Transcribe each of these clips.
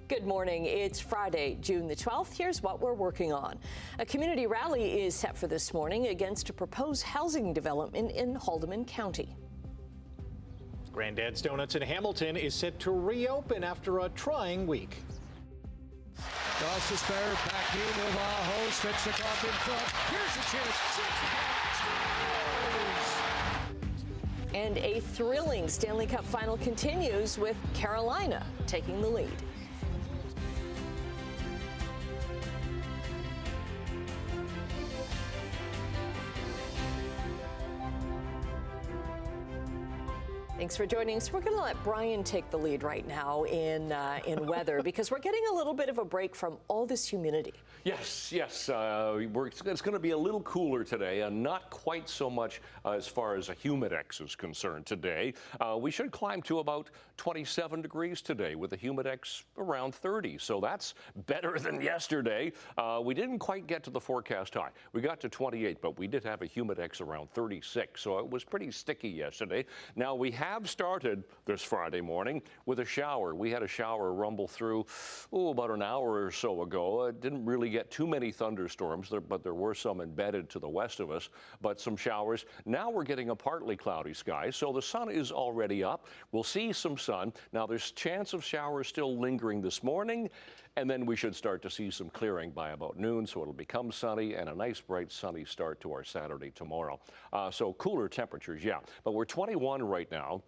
Good morning. It's Friday, June the 12th. Here's what we're working on. A community rally is set for this morning against a proposed housing development in Haldimand County. Granddad's Donuts in Hamilton is set to reopen after a trying week. Toss the spare back in with Aho. Svechnikov in front. Here's a chance. And a thrilling Stanley Cup final continues with Carolina taking the lead. Thanks for joining us. We're going to let Brian take the lead right now in weather because we're getting a little bit of a break from all this humidity. Yes. It's going to be a little cooler today, and not quite so much as far as a humidex is concerned today. We should climb to about 27 degrees today with a humidex around 30, so that's better than yesterday. We didn't quite get to the forecast high. We got to 28, but we did have a humidex around 36, so it was pretty sticky yesterday. Now, we have started this Friday morning with a shower. We had a shower rumble through about an hour or so ago. It didn't really get too many thunderstorms, but there were some embedded to the west of us, but some showers. Now we're getting a partly cloudy sky, so the sun is already up. We'll see some sun. Now there's chance of showers still lingering this morning, and then we should start to see some clearing by about noon, so it'll become sunny and a nice bright sunny start to our Saturday tomorrow. So cooler temperatures, yeah, but we're 21 right now,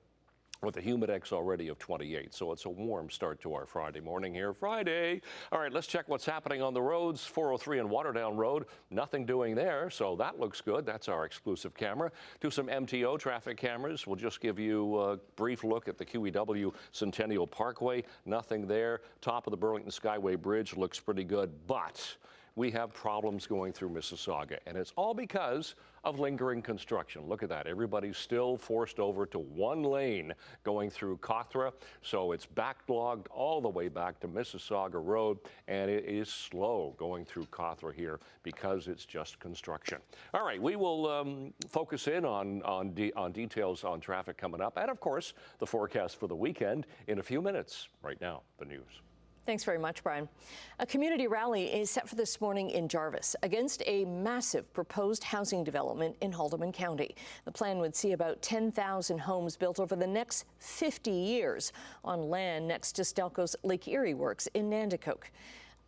with a humidex already of 28. So it's a warm start to our Friday morning here. Friday. All right, let's check what's happening on the roads. 403 and Waterdown Road, nothing doing there. So that looks good. That's our exclusive camera. Do some MTO traffic cameras. We'll just give you a brief look at the QEW Centennial Parkway. Nothing there. Top of the Burlington Skyway Bridge looks pretty good, but we have problems going through Mississauga, and it's all because of lingering construction. Look at that. Everybody's still forced over to one lane going through Cawthra, so it's backlogged all the way back to Mississauga Road, and it is slow going through Cawthra here because it's just construction. All right, we will focus in on details on traffic coming up, and of course, the forecast for the weekend in a few minutes. Right now, the news. Thanks very much, Brian. A community rally is set for this morning in Jarvis against a massive proposed housing development in Haldimand County. The plan would see about 10,000 homes built over the next 50 years on land next to Stelco's Lake Erie Works in Nanticoke.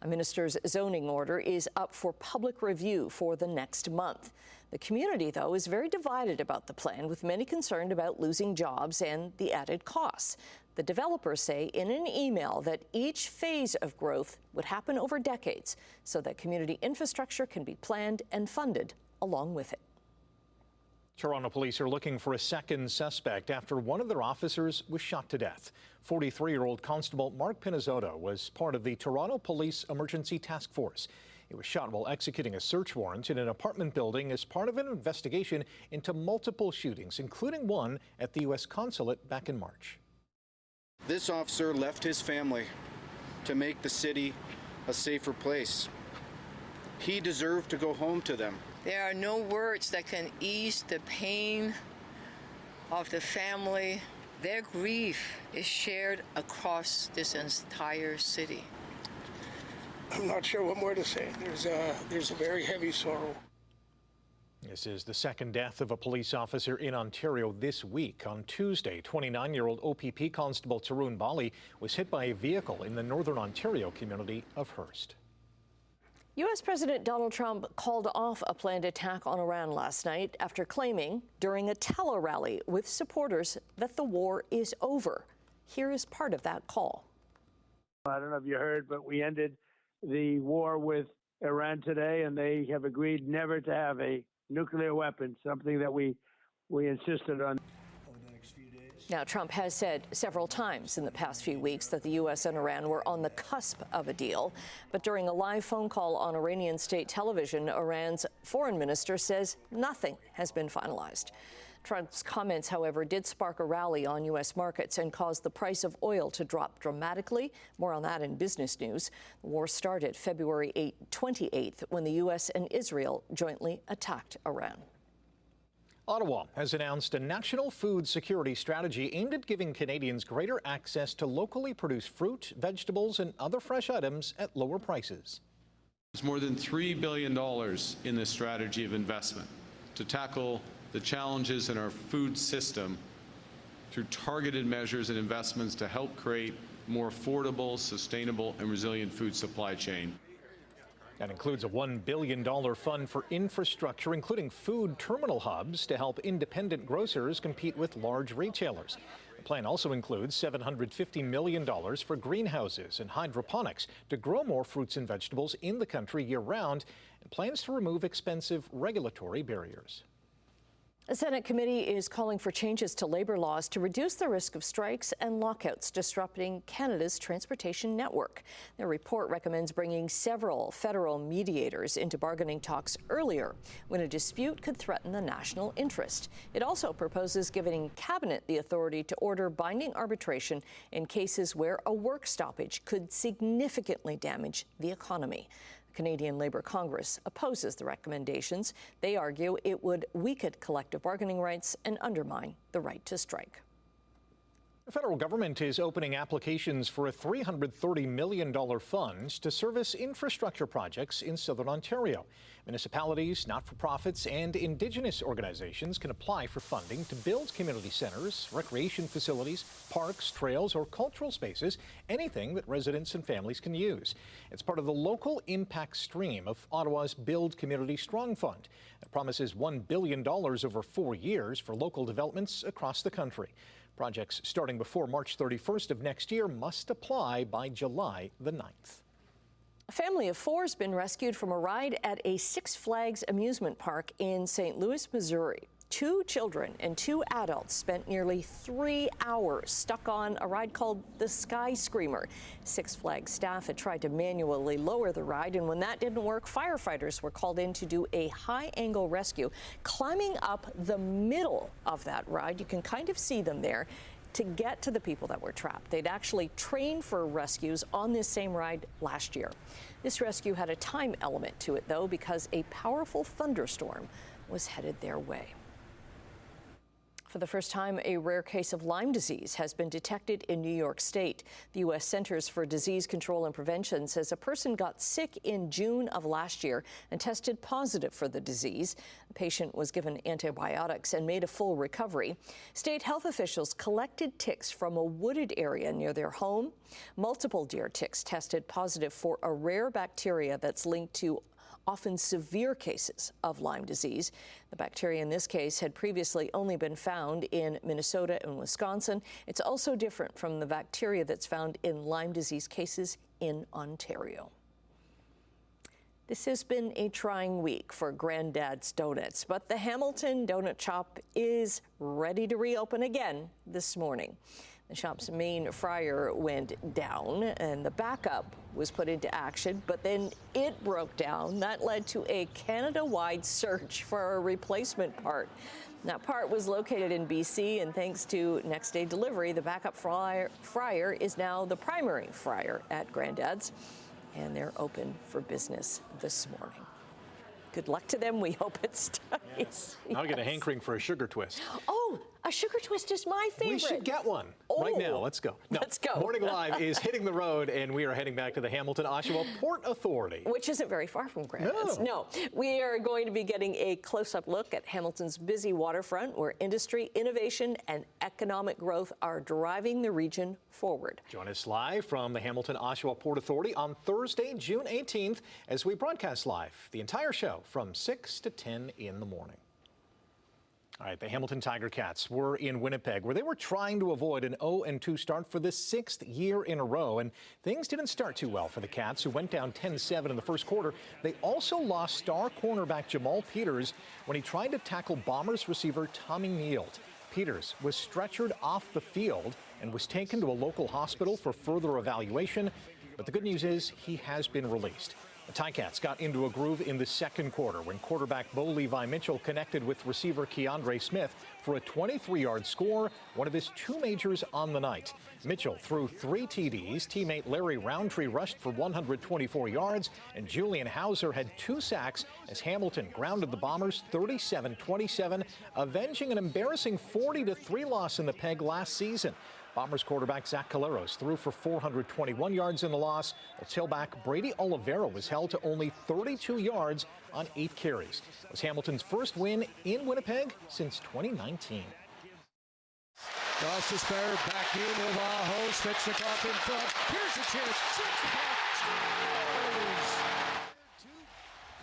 A minister's zoning order is up for public review for the next month. The community, though, is very divided about the plan, with many concerned about losing jobs and the added costs. The developers say in an email that each phase of growth would happen over decades so that community infrastructure can be planned and funded along with it. Toronto police are looking for a second suspect after one of their officers was shot to death. 43-year-old Constable Mark Pinizzotto was part of the Toronto Police Emergency Task Force. He was shot while executing a search warrant in an apartment building as part of an investigation into multiple shootings, including one at the U.S. consulate back in March. This officer left his family to make the city a safer place. He deserved to go home to them. There are no words that can ease the pain of the family. Their grief is shared across this entire city. I'm not sure what more to say. There's a very heavy sorrow. This is the second death of a police officer in Ontario this week. On Tuesday, 29-year-old OPP Constable Tarun Bali was hit by a vehicle in the Northern Ontario community of Hearst. U.S. President Donald Trump called off a planned attack on Iran last night after claiming during a tele-rally with supporters that the war is over. Here is part of that call. I don't know if you heard, but we ended the war with Iran today, and they have agreed never to have a nuclear weapon, something that we insisted on. Now, Trump has said several times in the past few weeks that the U.S. and Iran were on the cusp of a deal. But during a live phone call on Iranian state television, Iran's foreign minister says nothing has been finalized. Trump's comments, however, did spark a rally on U.S. markets and caused the price of oil to drop dramatically. More on that in business news. The war started February 28th when the U.S. and Israel jointly attacked Iran. Ottawa has announced a national food security strategy aimed at giving Canadians greater access to locally produced fruit, vegetables, and other fresh items at lower prices. There's more than $3 billion in this strategy of investment to tackle the challenges in our food system through targeted measures and investments to help create more affordable, sustainable, and resilient food supply chain. That includes a $1 billion fund for infrastructure, including food terminal hubs to help independent grocers compete with large retailers. The plan also includes $750 million for greenhouses and hydroponics to grow more fruits and vegetables in the country year-round, and plans to remove expensive regulatory barriers. A Senate committee is calling for changes to labor laws to reduce the risk of strikes and lockouts disrupting Canada's transportation network. Their report recommends bringing several federal mediators into bargaining talks earlier when a dispute could threaten the national interest. It also proposes giving Cabinet the authority to order binding arbitration in cases where a work stoppage could significantly damage the economy. Canadian Labour Congress opposes the recommendations. They argue it would weaken collective bargaining rights and undermine the right to strike. The federal government is opening applications for a $330 million fund to service infrastructure projects in southern Ontario. Municipalities, not-for-profits, and Indigenous organizations can apply for funding to build community centres, recreation facilities, parks, trails, or cultural spaces, anything that residents and families can use. It's part of the local impact stream of Ottawa's Build Community Strong Fund. It promises $1 billion over 4 years for local developments across the country. Projects starting before March 31st of next year must apply by July the 9th. A family of four has been rescued from a ride at a Six Flags amusement park in St. Louis, Missouri. 2 children and 2 adults spent nearly 3 hours stuck on a ride called the Sky Screamer. Six Flags staff had tried to manually lower the ride, and when that didn't work, firefighters were called in to do a high-angle rescue, climbing up the middle of that ride. You can kind of see them there to get to the people that were trapped. They'd actually trained for rescues on this same ride last year. This rescue had a time element to it, though, because a powerful thunderstorm was headed their way. For the first time, a rare case of Lyme disease has been detected in New York State. The U.S. Centers for Disease Control and Prevention says a person got sick in June of last year and tested positive for the disease. The patient was given antibiotics and made a full recovery. State health officials collected ticks from a wooded area near their home. Multiple deer ticks tested positive for a rare bacteria that's linked to often severe cases of Lyme disease. The bacteria in this case had previously only been found in Minnesota and Wisconsin. It's also different from the bacteria that's found in Lyme disease cases in Ontario. This has been a trying week for Granddad's Donuts, but the Hamilton Donut Shop is ready to reopen again this morning. The shop's main fryer went down and the backup was put into action, but then it broke down. That led to a Canada-wide search for a replacement part. That part was located in BC, and thanks to next-day delivery, the backup fryer is now the primary fryer at Granddad's, and they're open for business this morning. Good luck to them. We hope it stays. Yes. Now I get a hankering for a sugar twist. Oh, a sugar twist is my favorite. We should get one right now. Let's go. No, let's go. Morning Live is hitting the road, and we are heading back to the Hamilton Oshawa Port Authority. Which isn't very far from Granddad's. No. We are going to be getting a close-up look at Hamilton's busy waterfront, where industry, innovation, and economic growth are driving the region forward. Join us live from the Hamilton Oshawa Port Authority on Thursday, June 18th, as we broadcast live the entire show from 6 to 10 in the morning. All right, the Hamilton Tiger Cats were in Winnipeg, where they were trying to avoid an 0-2 start for the 6th year in a row, and things didn't start too well for the Cats, who went down 10-7 in the first quarter. They also lost star cornerback Jamal Peters when he tried to tackle Bombers receiver Tommy Neild. Peters was stretchered off the field and was taken to a local hospital for further evaluation, but the good news is he has been released. The Ticats got into a groove in the second quarter when quarterback Bo Levi Mitchell connected with receiver Keandre Smith for a 23-yard score, one of his 2 majors on the night. Mitchell threw 3 TDs, teammate Larry Roundtree rushed for 124 yards, and Julian Hauser had 2 sacks as Hamilton grounded the Bombers 37-27, avenging an embarrassing 40-3 loss in the Peg last season. Bombers quarterback Zach Caleros threw for 421 yards in the loss, while tailback Brady Oliveira was held to only 32 yards on 8 carries. It was Hamilton's first win in Winnipeg since 2019. Across the spare, back in with Aho, Svechnikov in front. Here's a chance. Svechnikov scores!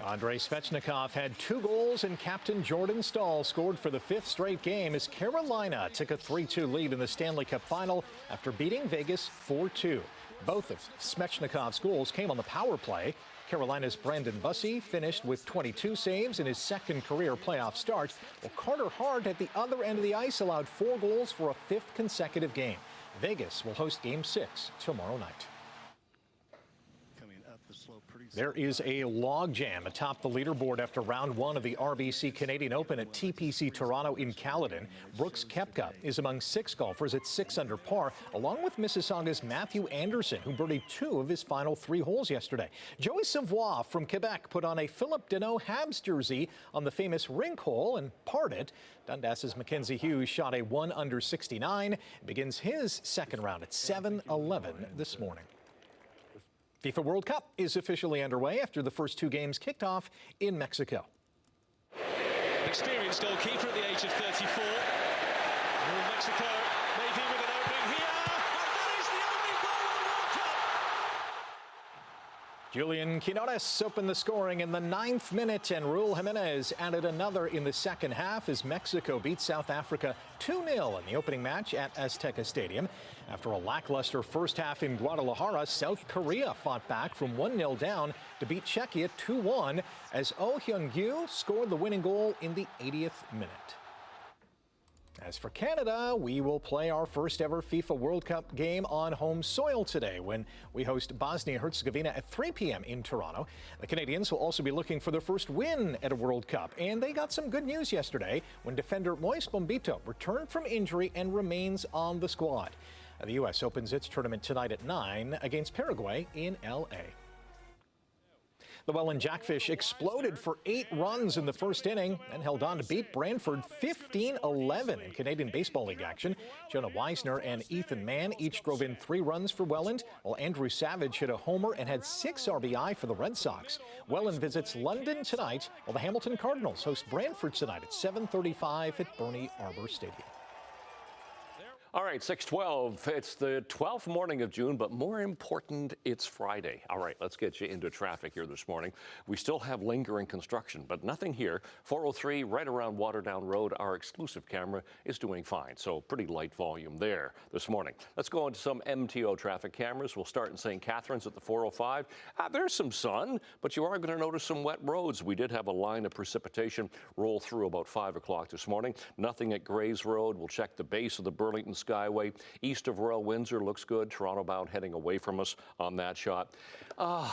Andrei Svechnikov had 2 goals, and captain Jordan Staal scored for the 5th straight game as Carolina took a 3-2 lead in the Stanley Cup final after beating Vegas 4-2. Both of Svechnikov's goals came on the power play. Carolina's Brandon Bussey finished with 22 saves in his second career playoff start, while Carter Hart at the other end of the ice allowed 4 goals for a 5th consecutive game. Vegas will host Game 6 tomorrow night. There is a logjam atop the leaderboard after round 1 of the RBC Canadian Open at TPC Toronto in Caledon. Brooks Koepka is among 6 golfers at 6 under par, along with Mississauga's Matthew Anderson, who birdied 2 of his final 3 holes yesterday. Joey Savoie from Quebec put on a Philip Deneau Habs jersey on the famous rink hole and parred it. Dundas's Mackenzie Hughes shot a 1 under 69 and begins his second round at 7-11 this morning. FIFA World Cup is officially underway after the first 2 games kicked off in Mexico. Experienced goalkeeper at the age of 34. Mexico maybe with an opening here, and that is the only goal of the World Cup. Julian Quinones opened the scoring in the 9th minute, and Raul Jimenez added another in the second half as Mexico beat South Africa 2-0 in the opening match at Azteca Stadium. After a lackluster first half in Guadalajara, South Korea fought back from 1-0 down to beat Czechia 2-1 as Oh Hyun-gyu scored the winning goal in the 80th minute. As for Canada, we will play our first ever FIFA World Cup game on home soil today when we host Bosnia-Herzegovina at 3 p.m. in Toronto. The Canadians will also be looking for their first win at a World Cup, and they got some good news yesterday when defender Moise Bombito returned from injury and remains on the squad. The U.S. opens its tournament tonight at 9 against Paraguay in L.A. The Welland Jackfish exploded for 8 runs in the first inning and held on to beat Brantford 15-11 in Canadian Baseball League action. Jonah Weisner and Ethan Mann each drove in 3 runs for Welland, while Andrew Savage hit a homer and had 6 RBI for the Red Sox. Welland visits London tonight, while the Hamilton Cardinals host Brantford tonight at 7:35 at Bernie Arbor Stadium. All right, 6:12. It's the 12th morning of June, but more important, it's Friday. All right, let's get you into traffic here this morning. We still have lingering construction, but nothing here. 403 right around Waterdown Road. Our exclusive camera is doing fine, so pretty light volume there this morning. Let's go into some MTO traffic cameras. We'll start in St. Catharines at the 405. There's some sun, but you are going to notice some wet roads. We did have a line of precipitation roll through about 5 o'clock this morning. Nothing at Grays Road. We'll check the base of the Burlington Skyway. East of Royal Windsor looks good. Toronto bound heading away from us on that shot.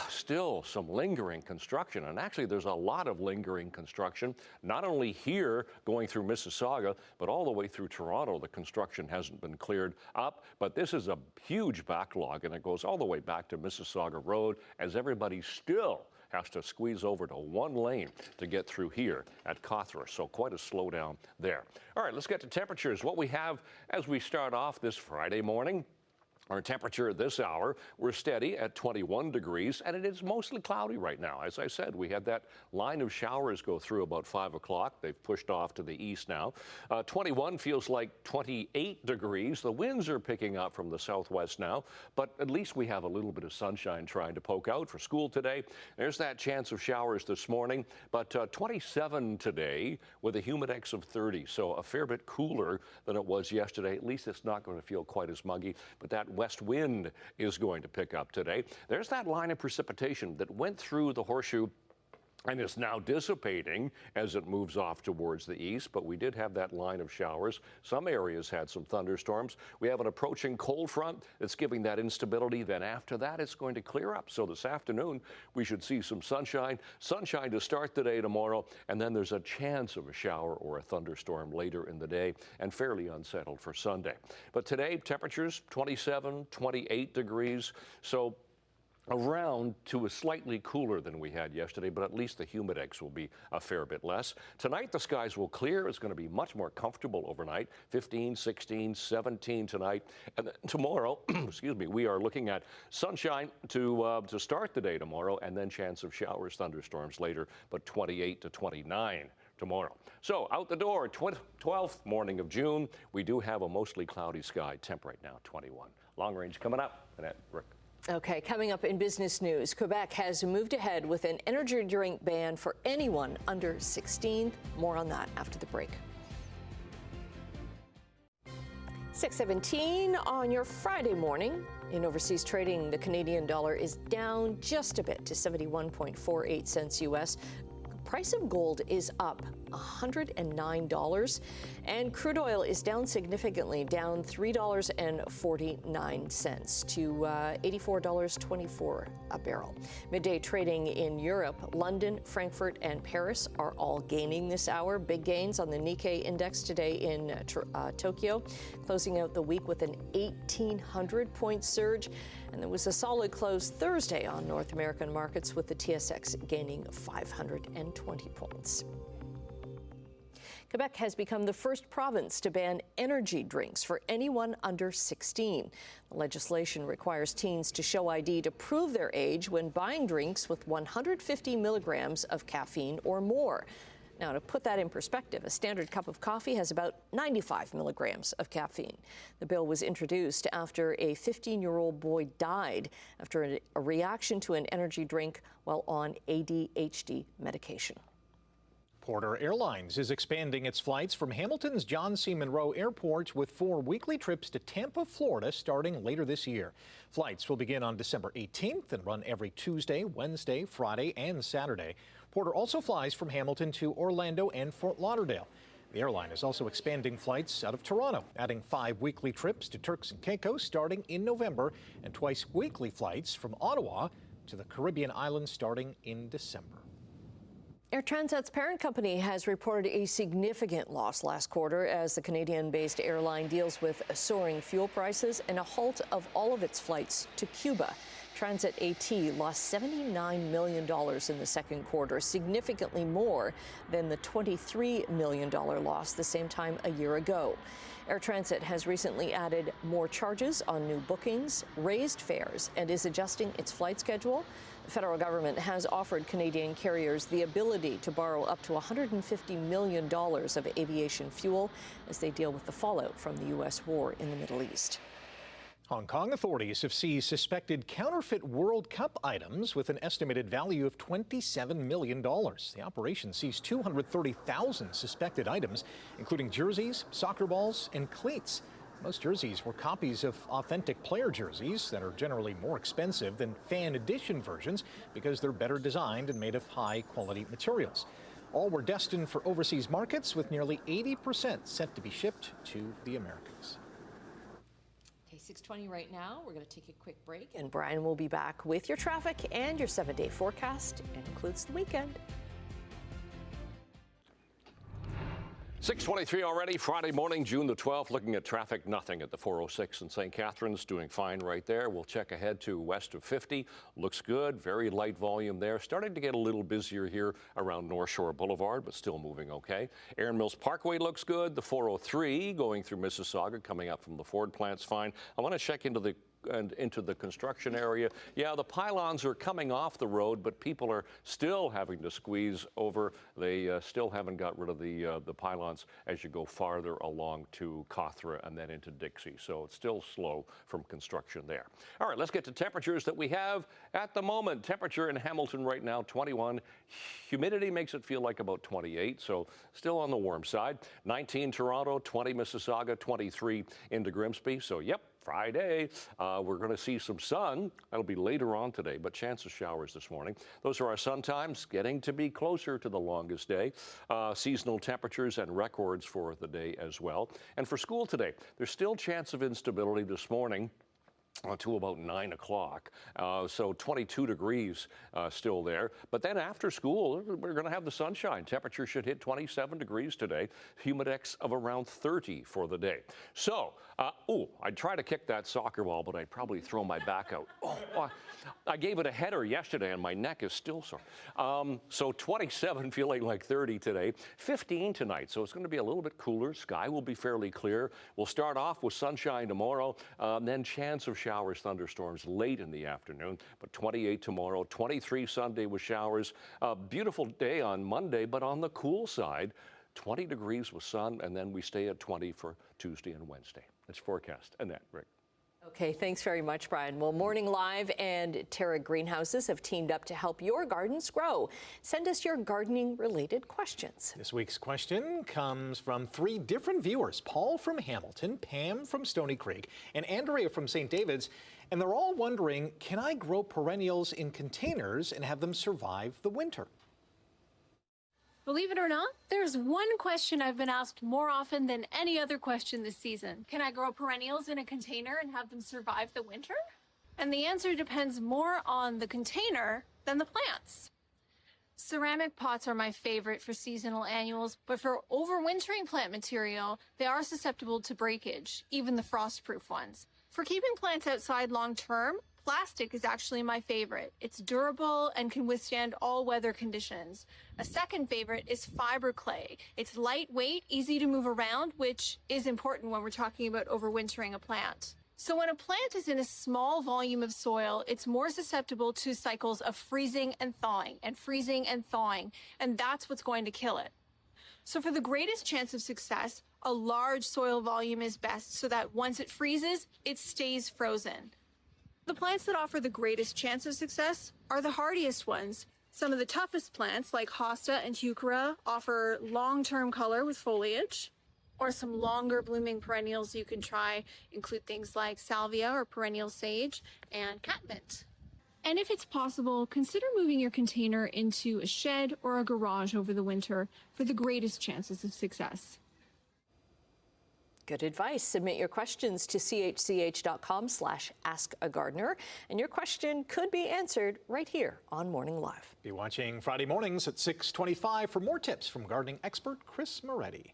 Still some lingering construction, and actually there's a lot of lingering construction, not only here going through Mississauga, but all the way through Toronto. The construction hasn't been cleared up, but this is a huge backlog, and it goes all the way back to Mississauga Road as everybody still has to squeeze over to one lane to get through here at Cawthra. So quite a slowdown there. All right, let's get to temperatures. What we have as we start off this Friday morning. Our temperature at this hour, we're steady at 21 degrees, and it is mostly cloudy right now. As I said, we had that line of showers go through about 5 o'clock. They've pushed off to the east now. 21 feels like 28 degrees. The winds are picking up from the southwest now, but at least we have a little bit of sunshine trying to poke out for school today. There's that chance of showers this morning, but 27 today with a humidex of 30, so a fair bit cooler than it was yesterday. At least it's not going to feel quite as muggy, but that west wind is going to pick up today. There's that line of precipitation that went through the horseshoe and it's now dissipating as it moves off towards the east, but we did have that line of showers. Some areas had some thunderstorms. We have an approaching cold front that's giving that instability. Then after that, it's going to clear up. So this afternoon, we should see some sunshine to start the day tomorrow, and then there's a chance of a shower or a thunderstorm later in the day, and fairly unsettled for Sunday. But today, temperatures 27, 28 degrees. So around to a slightly cooler than we had yesterday, but at least the humidex will be a fair bit less. Tonight, the skies will clear. It's going to be much more comfortable overnight, 15, 16, 17 tonight. And then tomorrow, excuse me, we are looking at sunshine to start the day tomorrow, and then chance of showers, thunderstorms later, but 28 to 29 tomorrow. So out the door, 12th morning of June, we do have a mostly cloudy sky, temp right now 21. Long range coming up. Annette, Rick. Okay, coming up in business news, Quebec has moved ahead with an energy drink ban for anyone under 16. More on that after the break. 6:17 on your Friday morning. In overseas trading, the Canadian dollar is down just a bit to 71.48 cents U.S. Price of gold is up $109, and crude oil is down significantly, down $3.49 to $84.24 a barrel. Midday trading in Europe, London, Frankfurt, and Paris are all gaining this hour. Big gains on the Nikkei index today in Tokyo, closing out the week with an 1,800-point surge. And there was a solid close Thursday on North American markets, with the TSX gaining 520 points. Quebec has become the first province to ban energy drinks for anyone under 16. The legislation requires teens to show ID to prove their age when buying drinks with 150 milligrams of caffeine or more. Now, to put that in perspective, a standard cup of coffee has about 95 milligrams of caffeine. The bill was introduced after a 15-year-old boy died after a reaction to an energy drink while on ADHD medication. Porter Airlines is expanding its flights from Hamilton's John C. Munro Airport with 4 weekly trips to Tampa, Florida, starting later this year. Flights will begin on December 18th and run every Tuesday, Wednesday, Friday, and Saturday. Porter also flies from Hamilton to Orlando and Fort Lauderdale. The airline is also expanding flights out of Toronto, adding 5 weekly trips to Turks and Caicos starting in November, and twice weekly flights from Ottawa to the Caribbean islands starting in December. Air Transat's parent company has reported a significant loss last quarter as the Canadian-based airline deals with soaring fuel prices and a halt of all of its flights to Cuba. Transit AT lost $79 million in the second quarter, significantly more than the $23 million loss the same time a year ago. Air Transit has recently added more charges on new bookings, raised fares, and is adjusting its flight schedule. The federal government has offered Canadian carriers the ability to borrow up to $150 million of aviation fuel as they deal with the fallout from the U.S. war in the Middle East. Hong Kong authorities have seized suspected counterfeit World Cup items with an estimated value of $27 million. The operation seized 230,000 suspected items, including jerseys, soccer balls, and cleats. Most jerseys were copies of authentic player jerseys that are generally more expensive than fan edition versions because they're better designed and made of high-quality materials. All were destined for overseas markets, with nearly 80% set to be shipped to the Americas. 6:20 right now. We're going to take a quick break, and Brian will be back with your traffic and your 7-day forecast. It includes the weekend. 6:23 already, Friday morning, June the 12th. Looking at traffic, nothing at the 406 in St. Catharines, doing fine right there. We'll check ahead to west of 50. Looks good, very light volume there. Starting to get a little busier here around North Shore Boulevard, but still moving okay. Erin Mills Parkway looks good. The 403 going through Mississauga, coming up from the Ford plant's fine. I want to check into the construction area. Yeah, the pylons are coming off the road, but people are still having to squeeze over. They still haven't got rid of the pylons as you go farther along to Cawthra and then into Dixie. So it's still slow from construction there. All right, let's get to temperatures that we have at the moment. Temperature in Hamilton right now, 21. Humidity makes it feel like about 28, so still on the warm side. 19 Toronto, 20 Mississauga, 23 into Grimsby. So, yep, Friday, we're going to see some sun. That'll be later on today, but chance of showers this morning. Those are our sun times, getting to be closer to the longest day. Seasonal temperatures and records for the day as well. And for school today, there's still chance of instability this morning to about 9 o'clock. So 22 degrees still there. But then after school, we're going to have the sunshine. Temperature should hit 27 degrees today. Humidex of around 30 for the day. So, I'd try to kick that soccer ball, but I'd probably throw my back out. I gave it a header yesterday and my neck is still sore. So 27 feeling like 30 today. 15 tonight, so it's going to be a little bit cooler. Sky will be fairly clear. We'll start off with sunshine tomorrow, then chance of showers, thunderstorms late in the afternoon, but 28 tomorrow, 23 Sunday with showers. A beautiful day on Monday, but on the cool side, 20 degrees with sun, and then we stay at 20 for Tuesday and Wednesday. That's forecast. Annette, Rick. Okay, thanks very much, Brian. Well, Morning Live and Terra Greenhouses have teamed up to help your gardens grow. Send us your gardening-related questions. This week's question comes from 3 different viewers: Paul from Hamilton, Pam from Stony Creek, and Andrea from St. David's. And they're all wondering, can I grow perennials in containers and have them survive the winter? Believe it or not, there's one question I've been asked more often than any other question this season. Can I grow perennials in a container and have them survive the winter? And the answer depends more on the container than the plants. Ceramic pots are my favorite for seasonal annuals, but for overwintering plant material, they are susceptible to breakage, even the frost-proof ones. For keeping plants outside long-term, plastic is actually my favorite. It's durable and can withstand all weather conditions. A second favorite is fiber clay. It's lightweight, easy to move around, which is important when we're talking about overwintering a plant. So when a plant is in a small volume of soil, it's more susceptible to cycles of freezing and thawing, and that's what's going to kill it. So for the greatest chance of success, a large soil volume is best so that once it freezes, it stays frozen. The plants that offer the greatest chance of success are the hardiest ones. Some of the toughest plants, like hosta and heuchera, offer long-term color with foliage. Or some longer blooming perennials you can try include things like salvia or perennial sage and catmint. And if it's possible, consider moving your container into a shed or a garage over the winter for the greatest chances of success. Good advice. Submit your questions to chch.com/askagardener, and your question could be answered right here on Morning Live. Be watching Friday mornings at 6:25 for more tips from gardening expert Chris Moretti.